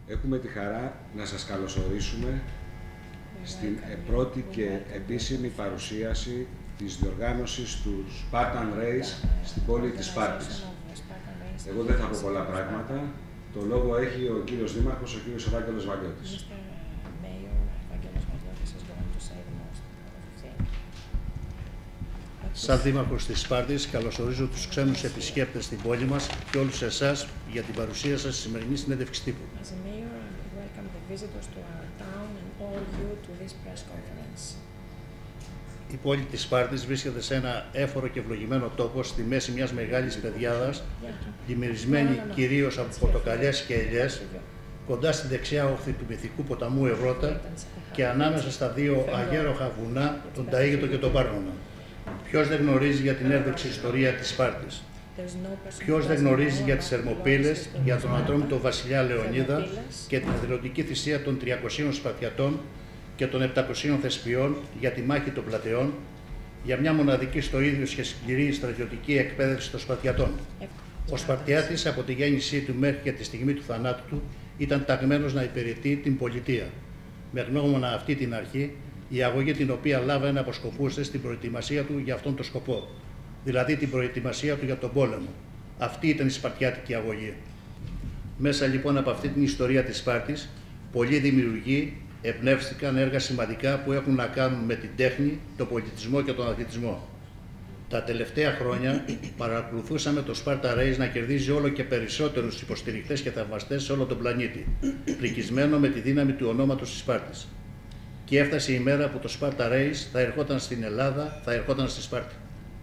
Έχουμε τη χαρά να σας καλωσορίσουμε στην πρώτη και επίσημη παρουσίαση της διοργάνωσης του Spartan Race στην πόλη της Σπάρτης. Εγώ δεν θα πω πολλά πράγματα. Το λόγο έχει ο κύριος Δήμαρχος, ο κύριος Ευάγγελος Βαλιώτης. Σαν Δήμαρχος της Σπάρτης, καλωσορίζω τους ξένους επισκέπτες στην πόλη μας και όλους εσάς για την παρουσία σας στη σημερινή συνέντευξη τύπου. Η πόλη της Σπάρτης βρίσκεται σε ένα έφορο και ευλογημένο τόπο στη μέση μιας μεγάλης πεδιάδας, πλημμυρισμένη κυρίως από πορτοκαλιές και ελιές, κοντά στη δεξιά όχθη του μυθικού ποταμού Ευρώτα και ανάμεσα στα δύο αγέροχα βουνά, τον Ταΐγετο και τον Πάρνονα. Ποιος δεν γνωρίζει για την έρδοξη ιστορία της Σπάρτης? Ποιος δεν γνωρίζει για τις Θερμοπύλες, για τον ατρόμητο βασιλιά Λεωνίδα και την εθελοντική θυσία των 300 Σπαρτιατών και των 700 Θεσπιών για τη μάχη των Πλατεών, για μια μοναδική στο ίδιο και σκληρή στρατιωτική εκπαίδευση των Σπαρτιατών? Ο Σπαρτιάτης από τη γέννησή του μέχρι και τη στιγμή του θανάτου του ήταν ταγμένος να υπηρετεί την πολιτεία. Με γνώμονα αυτή την αρχή, η αγωγή την οποία λάβαινε αποσκοπούσε στην προετοιμασία του για αυτόν τον σκοπό, δηλαδή την προετοιμασία του για τον πόλεμο. Αυτή ήταν η Σπαρτιάτικη αγωγή. Μέσα λοιπόν από αυτή την ιστορία της Σπάρτης, πολλοί δημιουργοί εμπνεύστηκαν έργα σημαντικά που έχουν να κάνουν με την τέχνη, τον πολιτισμό και τον αθλητισμό. Τα τελευταία χρόνια παρακολουθούσαμε το Sparta Race να κερδίζει όλο και περισσότερους υποστηρικτές και θαυμαστές σε όλο τον πλανήτη, πρικισμένο με τη δύναμη του ονόματος της Σπάρτης. Και έφτασε η μέρα που το Sparta Race θα ερχόταν στην Ελλάδα, θα ερχόταν στη Σπάρτη.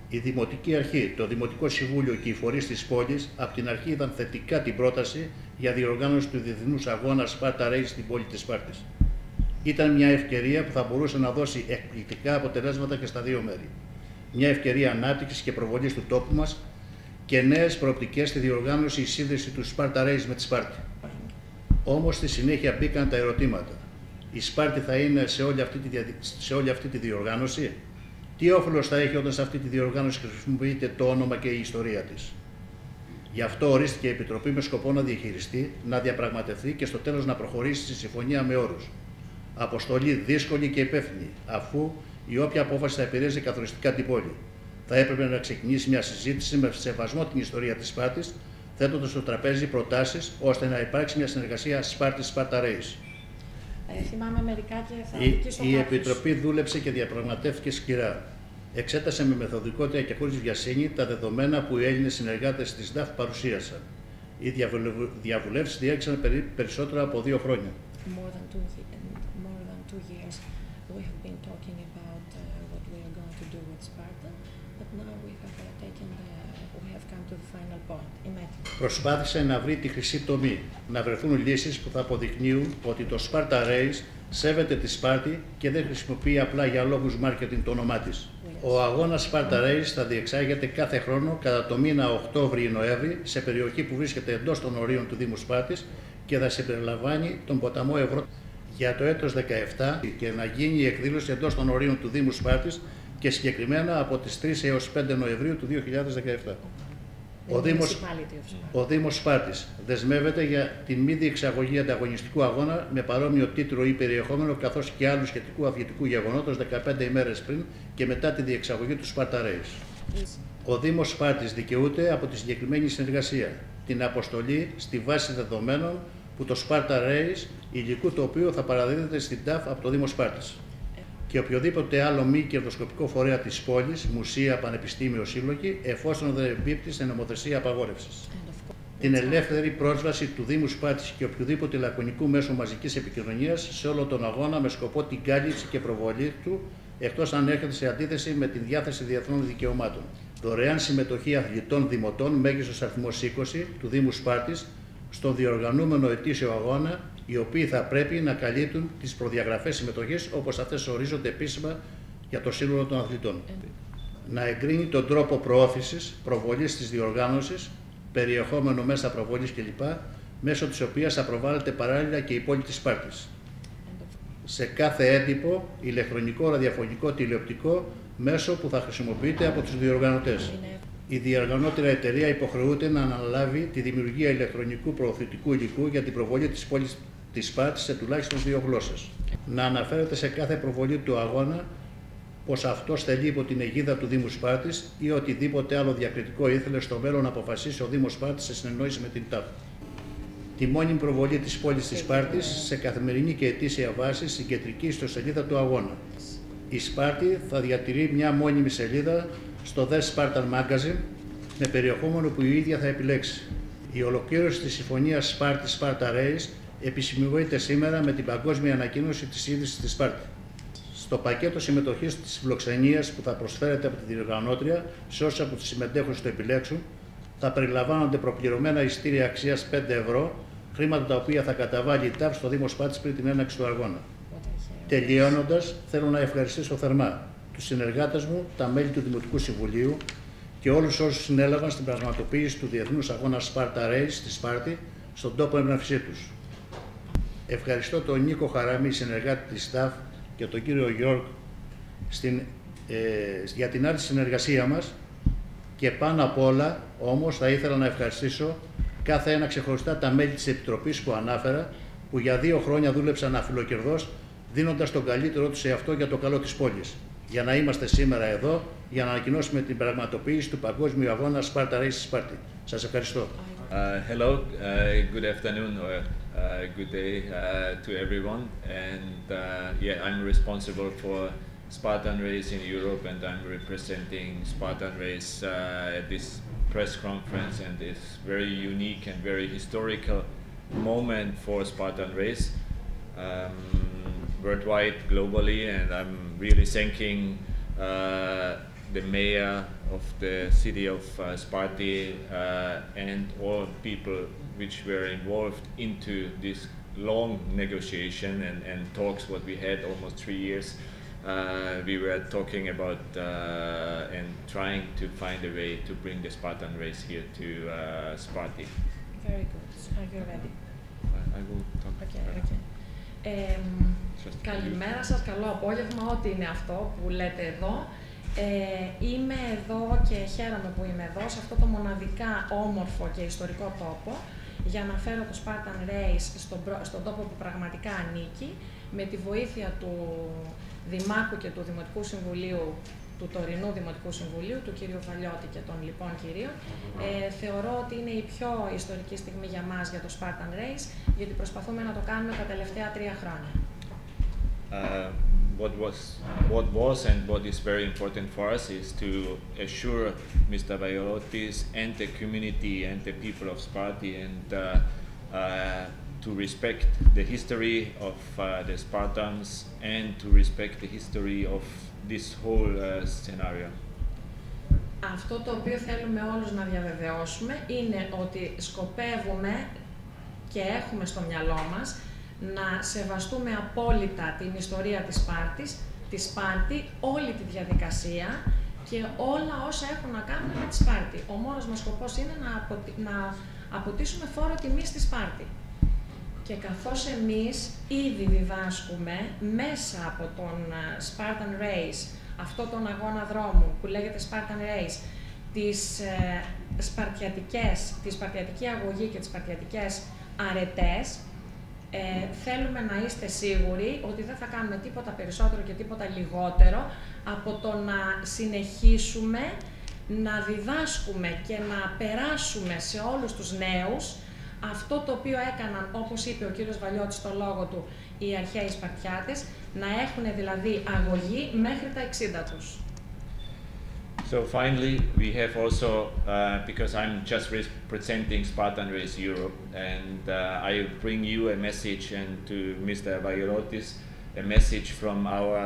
Η Δημοτική Αρχή, το Δημοτικό Συμβούλιο και οι φορείς της πόλης από την αρχή είδαν θετικά την πρόταση για διοργάνωση του διεθνούς αγώνα Sparta Race στην πόλη της Σπάρτης. Ήταν μια ευκαιρία που θα μπορούσε να δώσει εκπληκτικά αποτελέσματα και στα δύο μέρη. Μια ευκαιρία ανάπτυξης και προβολής του τόπου μας και νέες προοπτικές στη διοργάνωση η σύνδεση του Sparta Race με τη Σπάρτη. Όμως στη συνέχεια μπήκαν τα ερωτήματα. Η Σπάρτη θα είναι σε όλη αυτή τη διοργάνωση? Τι όφελος θα έχει όταν σε αυτή τη διοργάνωση χρησιμοποιείται το όνομα και η ιστορία της? Γι' αυτό ορίστηκε η Επιτροπή με σκοπό να διαχειριστεί, να διαπραγματευτεί και στο τέλος να προχωρήσει στη συμφωνία με όρους. Αποστολή δύσκολη και υπεύθυνη, αφού η όποια απόφαση θα επηρέαζε καθοριστικά την πόλη. Θα έπρεπε να ξεκινήσει μια συζήτηση με σεβασμό την ιστορία της Σπάρτης, θέτοντας στο τραπέζι προτάσεις ώστε να υπάρξει μια συνεργασία Σπάρτη-Sparta Race. Θυμάμαι μερικά και θα ρωτήσω Η Επιτροπή δούλεψε και διαπραγματεύτηκε σκληρά. Εξέτασε με μεθοδικότητα και χωρίς βιασύνη τα δεδομένα που οι Έλληνες συνεργάτες της ΔΑΦ παρουσίασαν. Οι διαβουλεύσεις διήρξαν περισσότερα από 2 χρόνια. Προσπάθησε να βρει τη χρυσή τομή, να βρεθούν λύσεις που θα αποδεικνύουν ότι το Sparta Race σέβεται τη Σπάρτη και δεν χρησιμοποιεί απλά για λόγους μάρκετινγκ το όνομά της. Ο αγώνας Sparta Race θα διεξάγεται κάθε χρόνο κατά το μήνα Οκτώβρη ή Νοέμβρη σε περιοχή που βρίσκεται εντός των ορίων του Δήμου Σπάρτης και θα συμπεριλαμβάνει τον ποταμό Ευρώτα για το έτος 17 και να γίνει η εκδήλωση εντός των ορίων του Δήμου Σπάρτης και συγκεκριμένα από τις 3 έως 5 Νοεμβρίου του 2017. Ο Δήμος Σπάρτης δεσμεύεται για την μη διεξαγωγή ανταγωνιστικού αγώνα με παρόμοιο τίτλο ή περιεχόμενο καθώς και άλλου σχετικού αθλητικού γεγονότος 15 ημέρες πριν και μετά τη διεξαγωγή του Sparta Race. Ο Δήμος Σπάρτης δικαιούται από τη συγκεκριμένη συνεργασία, την αποστολή στη βάση δεδομένων που το Sparta Race, υλικού το οποίο θα παραδίδεται στην ΤΑΦ από το Δήμο Σπάρτης και οποιοδήποτε άλλο μη κερδοσκοπικό φορέα της πόλης, μουσεία, πανεπιστήμιο, σύλλογοι, εφόσον δεν εμπίπτει σε νομοθεσία απαγόρευσης. Την ελεύθερη πρόσβαση του Δήμου Σπάρτης και οποιοδήποτε λακωνικού μέσου μαζικής επικοινωνίας σε όλο τον αγώνα με σκοπό την κάλυψη και προβολή του, εκτός αν έρχεται σε αντίθεση με τη διάθεση διεθνών δικαιωμάτων. Δωρεάν συμμετοχή αθλητών δημοτών, μέγιστος αριθμός 20 του Δήμου Σπάρτης, στον διοργανούμενο ετήσιο αγώνα, οι οποίοι θα πρέπει να καλύπτουν τις προδιαγραφές συμμετοχής όπως αυτές ορίζονται επίσημα για το σύνολο των αθλητών. Να εγκρίνει τον τρόπο προώθησης, προβολής της διοργάνωσης, περιεχόμενο μέσα προβολής κλπ., μέσω της οποίας θα προβάλλεται παράλληλα και η πόλη της Σπάρτης. Σε κάθε έντυπο, ηλεκτρονικό, ραδιοφωνικό, τηλεοπτικό, μέσο που θα χρησιμοποιείται από τους διοργανωτές. η διοργανώτρια εταιρεία υποχρεούται να αναλάβει τη δημιουργία ηλεκτρονικού προωθητικού υλικού για την προβολή της πόλης της Σπάρτης σε τουλάχιστον 2 γλώσσες. Να αναφέρεται σε κάθε προβολή του αγώνα πως αυτός τελεί υπό την αιγίδα του Δήμου Σπάρτης ή οτιδήποτε άλλο διακριτικό ήθελε στο μέλλον να αποφασίσει ο Δήμος Σπάρτης σε συνεννόηση με την ΤΑΦ. Τη μόνιμη προβολή της πόλης της Σπάρτης σε καθημερινή και ετήσια βάση στην κεντρική ιστοσελίδα του αγώνα. Η Σπάρτη θα διατηρεί μια μόνιμη σελίδα στο The Spartan Magazine με περιεχόμενο που η ίδια θα επιλέξει. Η ολοκλήρωση της συμφωνίας Sparta Race επισημοποιείται σήμερα με την παγκόσμια ανακοίνωση της ίδρυσης της Σπάρτη. Στο πακέτο συμμετοχής της φιλοξενίας που θα προσφέρεται από τη διοργανώτρια σε όσους από τους συμμετέχοντες το επιλέξουν, θα περιλαμβάνονται προπληρωμένα εισιτήρια αξίας 5 ευρώ, χρήματα τα οποία θα καταβάλει η ΤΑΦ στο Δήμο Σπάρτης πριν την έναρξη του αγώνα. Τελειώνοντας, θέλω να ευχαριστήσω θερμά τους συνεργάτες μου, τα μέλη του Δημοτικού Συμβουλίου και όλους όσους συνέλαβαν στην πραγματοποίηση του Διεθνούς Αγώνα Sparta Race στη Σπάρτη στον τόπο έμπνευσή τους. Ευχαριστώ τον Νίκο Χαράμη, συνεργάτη της ΤΑΦ, και τον κύριο Γιώργ για την άλλη συνεργασία μας και πάνω απ' όλα όμως θα ήθελα να ευχαριστήσω κάθε ένα ξεχωριστά τα μέλη της Επιτροπής που ανάφερα, που για 2 χρόνια δούλεψαν αφιλοκερδώς, δίνοντας τον καλύτερό τους σε αυτό για το καλό της πόλης. Για να είμαστε σήμερα εδώ, για να ανακοινώσουμε την πραγματοποίηση του Παγκόσμιου Αγώνα Sparta Race στη Σπάρτη. Σας ευχαριστώ. Hello, good afternoon or good day to everyone. And yeah, I'm responsible for Spartan Race in Europe, and I'm representing Spartan Race at this press conference and this very unique and very historical moment for Spartan Race. Worldwide, globally, and I'm really thanking the mayor of the city of Sparti and all people which were involved into this long negotiation and talks what we had almost 3 years. We were talking about and trying to find a way to bring the Spartan race here to Sparti. Very good. Are you ready? I will talk. Okay. Καλημέρα σας, καλό απόγευμα, ό,τι είναι αυτό που λέτε εδώ. Είμαι εδώ και χαίρομαι που είμαι εδώ, σε αυτό το μοναδικά όμορφο και ιστορικό τόπο, για να φέρω το Spartan Race στον τόπο που πραγματικά ανήκει, με τη βοήθεια του Δημάρχου και του Δημοτικού Συμβουλίου, του τωρινού Δημοτικού Συμβουλίου, του κύριου Βαλιώτη και των λοιπών κυρίων. Θεωρώ ότι είναι η πιο ιστορική στιγμή για μας για το Spartan Race, γιατί προσπαθούμε να το κάνουμε τα τελευταία 3 χρόνια. What was and what is very important for us is to assure Mr. Vaiolotis and the community and the people of Sparti and to respect the history of the Spartans and to respect the history of this whole scenario. Αυτό το οποίο θέλουμε όλους να διαβεβαιώσουμε είναι ότι σκοπεύουμε και έχουμε στο μυαλό μας να σεβαστούμε απόλυτα την ιστορία της Σπάρτης, τη Σπάρτη, όλη τη διαδικασία και όλα όσα έχουν να κάνουν με τη Σπάρτη. Ο μόνος μας σκοπός είναι να αποτίσουμε φόρο τιμής στη Σπάρτη. Και καθώς εμείς ήδη διδάσκουμε μέσα από τον Spartan Race, αυτό τον αγώνα δρόμου που λέγεται Spartan Race, τη σπαρτιατική αγωγή και τις σπαρτιατικές αρετές, θέλουμε να είστε σίγουροι ότι δεν θα κάνουμε τίποτα περισσότερο και τίποτα λιγότερο από το να συνεχίσουμε να διδάσκουμε και να περάσουμε σε όλους τους νέους αυτό το οποίο έκαναν, όπως είπε ο κύριος Βαλιώτης στο λόγο του, οι αρχαίοι Σπαρτιάτες, να έχουν δηλαδή αγωγή μέχρι τα 60 τους. So finally, we have also, because I'm just representing Spartan Race Europe, and I bring you a message and to Mr. Vaiolotis, a message from our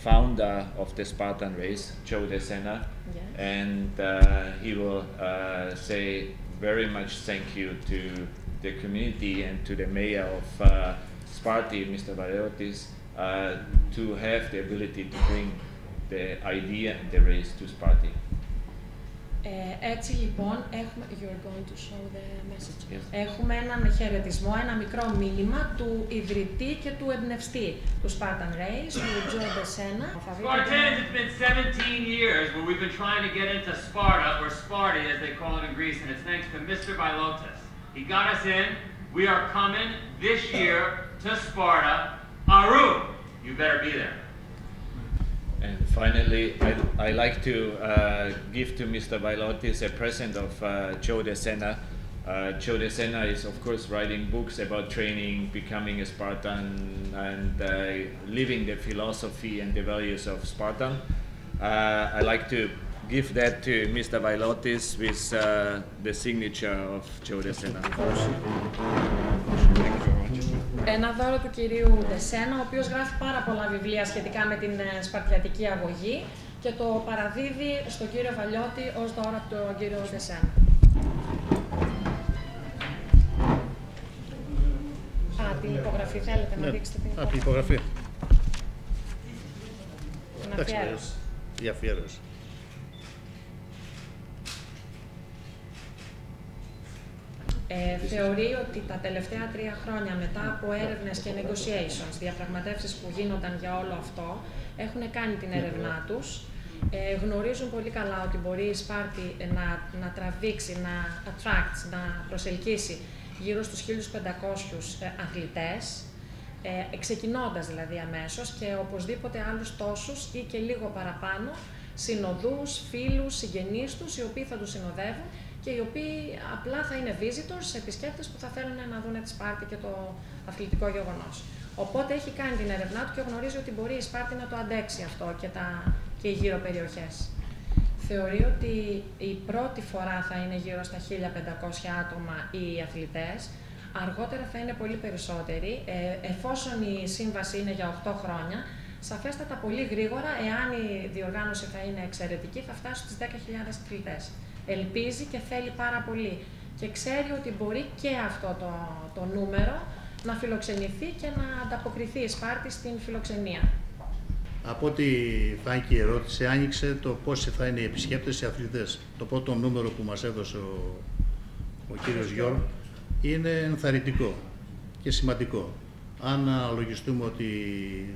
founder of the Spartan Race, Joe DeSena, yeah. And he will say very much thank you to the community and to the mayor of Sparti, Mr. Vaiolotis, to have the ability to bring the idea and the race to Sparti. Έτσι λοιπόν, έχουμε, you're going to show the message. Yes. Έχουμε έναν χαιρετισμό, ένα μικρό μήνυμα του ιδρυτή και του εμπνευστή του Spartan Race, του Joe DeSena. Spartans, it's been 17 years where we've been trying to get into Sparta, or Sparta as they call it in Greece, and it's thanks to Mr. Vailotis. He got us in. We are coming this year to Sparta. Aru, you better be there. And finally, I like to give to Mr. Vailotis a present of Joe DeSena. Joe DeSena is, of course, writing books about training, becoming a Spartan, and living the philosophy and the values of Spartan. I like to give that to Mr. Vailotis with the signature of Joe DeSena. Ένα δώρο του κυρίου DeSena, ο οποίος γράφει πάρα πολλά βιβλία σχετικά με την σπαρτιατική αγωγή και το παραδίδει στον κύριο Βαλιώτη ως δώρο από τον κύριο DeSena. Την υπογραφή θέλετε να δείξετε την υπογραφή. Την υπογραφή. Την αφιέρωση. Η αφιέρωση. Θεωρεί ότι τα τελευταία 3 χρόνια μετά από έρευνες και negotiations, διαπραγματεύσεις που γίνονταν για όλο αυτό, έχουν κάνει την έρευνά τους. Γνωρίζουν πολύ καλά ότι μπορεί η Σπάρτη να τραβήξει, να προσελκύσει γύρω στους 1.500 αθλητές, ξεκινώντας δηλαδή αμέσως, και οπωσδήποτε άλλους τόσους ή και λίγο παραπάνω συνοδούς, φίλους, συγγενείς τους, οι οποίοι θα τους συνοδεύουν και οι οποίοι απλά θα είναι visitors, επισκέπτες που θα θέλουν να δουν τη Σπάρτη και το αθλητικό γεγονός. Οπότε έχει κάνει την έρευνά του και γνωρίζει ότι μπορεί η Σπάρτη να το αντέξει αυτό και οι γύρω περιοχές. Θεωρεί ότι η πρώτη φορά θα είναι γύρω στα 1.500 άτομα οι αθλητές, αργότερα θα είναι πολύ περισσότεροι, εφόσον η σύμβαση είναι για 8 χρόνια, σαφέστατα πολύ γρήγορα, εάν η διοργάνωση θα είναι εξαιρετική, θα φτάσει στις 10.000 αθλητές. Ελπίζει και θέλει πάρα πολύ και ξέρει ότι μπορεί και αυτό το νούμερο να φιλοξενηθεί και να ανταποκριθεί η Σπάρτη στην φιλοξενία. Από ό,τι φάνηκε η ερώτηση, άνοιξε το πόσοι θα είναι οι επισκέπτες, οι αθλητές. Το πρώτο νούμερο που μας έδωσε ο κύριος Γιώργος είναι ενθαρρυντικό και σημαντικό. Αν αναλογιστούμε ότι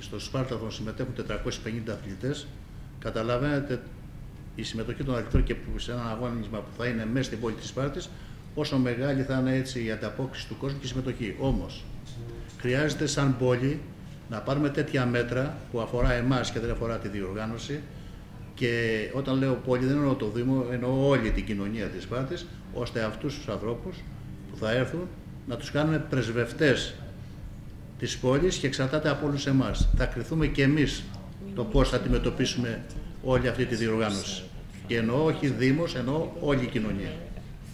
στο Σπάρταθον συμμετέχουν 450 αθλητές, καταλαβαίνετε η συμμετοχή των αθλητών και σε ένα αγώνισμα που θα είναι μέσα στην πόλη της Σπάρτης, πόσο μεγάλη θα είναι έτσι η ανταπόκριση του κόσμου και η συμμετοχή. Όμως, χρειάζεται σαν πόλη να πάρουμε τέτοια μέτρα που αφορά εμάς και δεν αφορά τη διοργάνωση, και όταν λέω πόλη δεν εννοώ το Δήμο, εννοώ όλη την κοινωνία της Σπάρτης, ώστε αυτούς τους ανθρώπους που θα έρθουν να τους κάνουμε πρεσβευτές της πόλης και εξαρτάται από όλους εμάς. Θα κριθούμε και εμείς το πώς θα αντιμετωπίσουμε όλη αυτή τη διοργάνωση. Και εννοώ όχι Δήμος, εννοώ όλη η κοινωνία.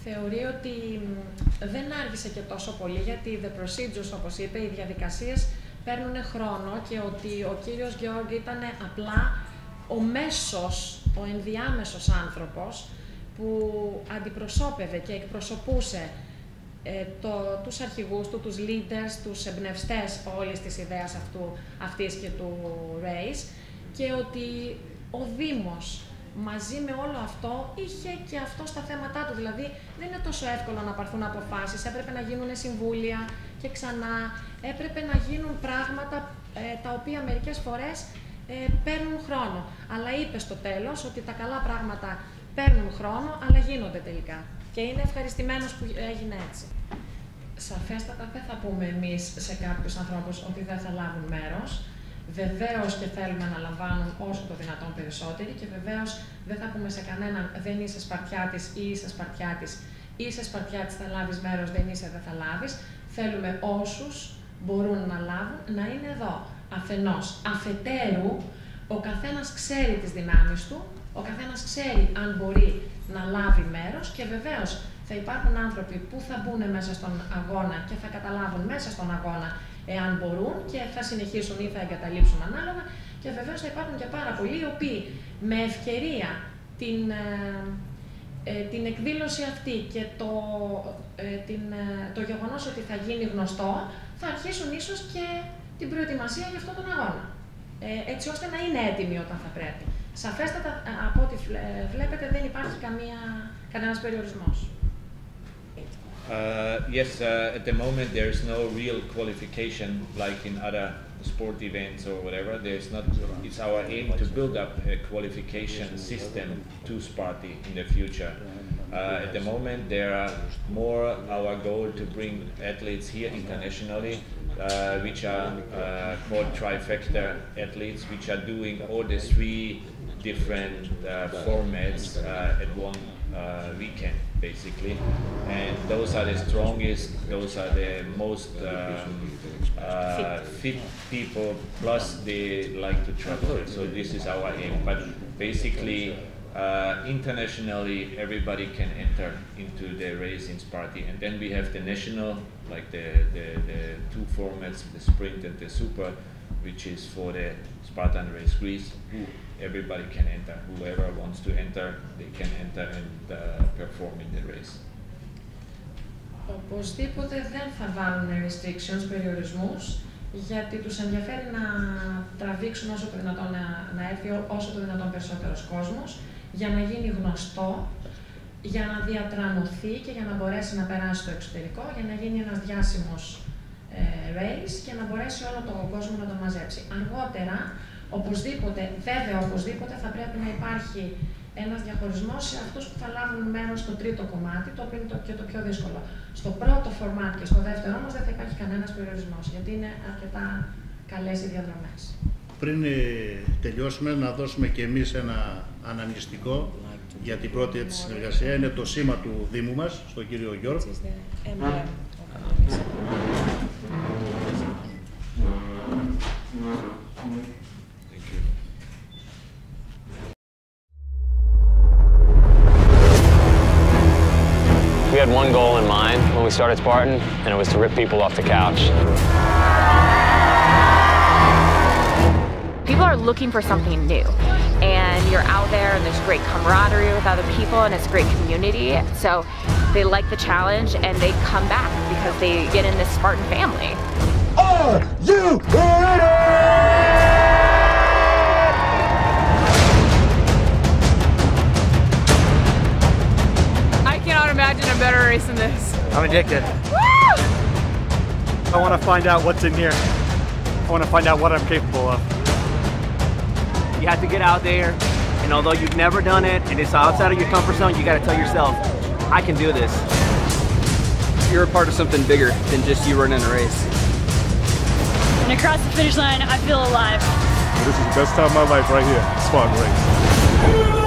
Θεωρεί ότι δεν άργησε και τόσο πολύ, γιατί the procedures, όπως είπε, οι διαδικασίες παίρνουν χρόνο και ότι ο κύριος Γιώργη ήταν απλά ο ενδιάμεσος άνθρωπος που αντιπροσώπευε και εκπροσωπούσε τους αρχηγούς του, τους leaders, τους εμπνευστές όλης της ιδέας αυτής και του race, και ότι ο Δήμος μαζί με όλο αυτό είχε και αυτό στα θέματά του. Δηλαδή δεν είναι τόσο εύκολο να πάρθουν αποφάσεις, έπρεπε να γίνουν συμβούλια και ξανά, έπρεπε να γίνουν πράγματα τα οποία μερικές φορές παίρνουν χρόνο. Αλλά είπε στο τέλος ότι τα καλά πράγματα παίρνουν χρόνο, αλλά γίνονται τελικά. Και είναι ευχαριστημένος που έγινε έτσι. Σαφέστατα δεν θα πούμε εμείς σε κάποιους ανθρώπους ότι δεν θα λάβουν μέρος. Βεβαίως και θέλουμε να λαμβάνουν όσο το δυνατόν περισσότεροι, και βεβαίως δεν θα πούμε σε κανέναν δεν είσαι Σπαρτιάτης ή είσαι Σπαρτιάτης. Είσαι Σπαρτιάτης, θα λάβεις μέρος, δεν είσαι, δεν θα λάβεις. Θέλουμε όσους μπορούν να λάβουν να είναι εδώ. Αφενός. Αφετέρου, ο καθένας ξέρει τις δυνάμεις του, ο καθένας ξέρει αν μπορεί να λάβει μέρος, και βεβαίως θα υπάρχουν άνθρωποι που θα μπουν μέσα στον αγώνα και θα καταλάβουν μέσα στον αγώνα εάν μπορούν και θα συνεχίσουν ή θα εγκαταλείψουν ανάλογα, και βεβαίως θα υπάρχουν και πάρα πολλοί οι οποίοι με ευκαιρία την εκδήλωση αυτή και το γεγονός ότι θα γίνει γνωστό, θα αρχίσουν ίσως και την προετοιμασία για αυτόν τον αγώνα, έτσι ώστε να είναι έτοιμοι όταν θα πρέπει. Σαφέστατα, από ό,τι βλέπετε, δεν υπάρχει κανένας περιορισμός. Yes, at the moment there is no real qualification like in other sport events or whatever. There's not. It's our aim to build up a qualification system to Sparti in the future. At the moment, there are more our goal to bring athletes here internationally, which are called trifecta athletes, which are doing all the 3 different formats at one weekend, basically. And those are the strongest, those are the most fit people, plus they like to travel. So this is our aim. But basically, internationally, everybody can enter into the race in Sparti. And then we have the national, like the 2 formats, the sprint and the super, which is for the Spartan Race Greece. Everybody can enter. Whoever wants to enter, they can enter and perform in the race. Οπωσδήποτε δεν θα βάλουν restrictions, περιορισμούς, γιατί τους ενδιαφέρει να τραβήξουν όσο το δυνατόν, να έρθει όσο το δυνατόν περισσότερος κόσμος, για να γίνει γνωστό, για να διατρανωθεί και για να μπορέσει να περάσει στο εξωτερικό, για να γίνει ένας διάσημος race και να μπορέσει όλο τον κόσμο να το μαζέψει. Αργότερα, οπωσδήποτε, βέβαια οπωσδήποτε, θα πρέπει να υπάρχει ένας διαχωρισμός σε αυτούς που θα λάβουν μέρος στο 3ο κομμάτι, το οποίο είναι και το πιο δύσκολο. Στο πρώτο format και στο δεύτερο όμως δεν θα υπάρχει κανένας περιορισμός, γιατί είναι αρκετά καλές οι διαδρομές. Πριν τελειώσουμε, να δώσουμε και εμείς ένα αναμνηστικό για την πρώτη της συνεργασία. Είναι το σήμα του Δήμου μας, στον κύριο Γιώργο. We had one goal in mind when we started Spartan, and it was to rip people off the couch. People are looking for something new, and you're out there and there's great camaraderie with other people and it's a great community. So they like the challenge and they come back because they get in this Spartan family. Are you ready? I cannot imagine a better race than this. I'm addicted. Woo! I want to find out what's in here. I want to find out what I'm capable of. You have to get out there, and although you've never done it, and it's outside of your comfort zone, you got to tell yourself, I can do this. You're a part of something bigger than just you running a race. And across the finish line, I feel alive. This is the best time of my life right here, Spartan Race.